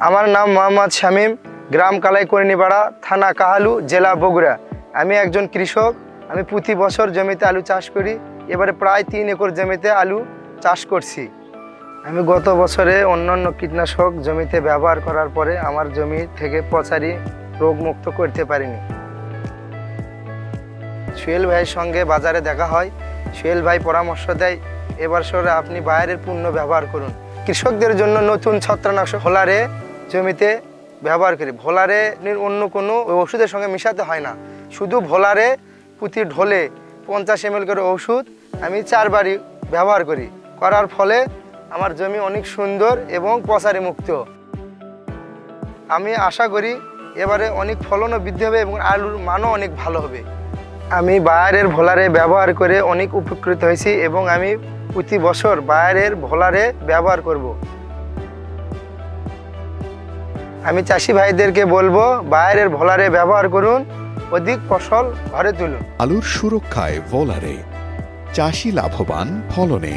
আমার নাম মোহাম্মদ শামীম, গ্রাম কালাইকর্ণীপাড়া, থানা কাহালু, জেলা বগুড়া। আমি একজন কৃষক। আমি প্রতি বছর জমিতে আলু চাষ করি। এবারে প্রায় 3 একর জমিতে আলু চাষ করছি। আমি গত বছরে অন্যান্য কীটনাশক জমিতে ব্যবহার করার পরে আমার জমি থেকে পচারি রোগমুক্ত করতে পারিনি। সোহেল ভাইয়ের সঙ্গে বাজারে দেখা হয়। সোহেল ভাই পরামর্শ দেয়, এবছরে আপনি বাইরের পণ্য ব্যবহার করুন। কৃষকদের জন্য নতুন ছত্রাকনাশক ভোলারে জমিতে ব্যবহার করি। ভোলারে অন্য কোনো ওষুধের সঙ্গে মিশাতে হয় না, শুধু ভোলারে প্রতি ঢোলে 50 ml করে ওষুধ আমি 4 বারই ব্যবহার করার ফলে আমার জমি অনেক সুন্দর এবং পচারি মুক্ত। আমি আশা করি এবারে অনেক ফলনও বৃদ্ধি হবে এবং আলুর মানও অনেক ভালো হবে। আমি বায়ারের ভোলারে ব্যবহার করে অনেক উপকৃত হয়েছি এবং আমি প্রতি বছর বায়ারের ভোলারে ব্যবহার করব। আমি চাষি ভাইদেরকে বলবো, বায়ারের ভোলারে ব্যবহার করুন, অধিক ফসল ঘরে তুলুন। আলুর সুরক্ষায় ভোলারে, চাষি লাভবান ফলনে।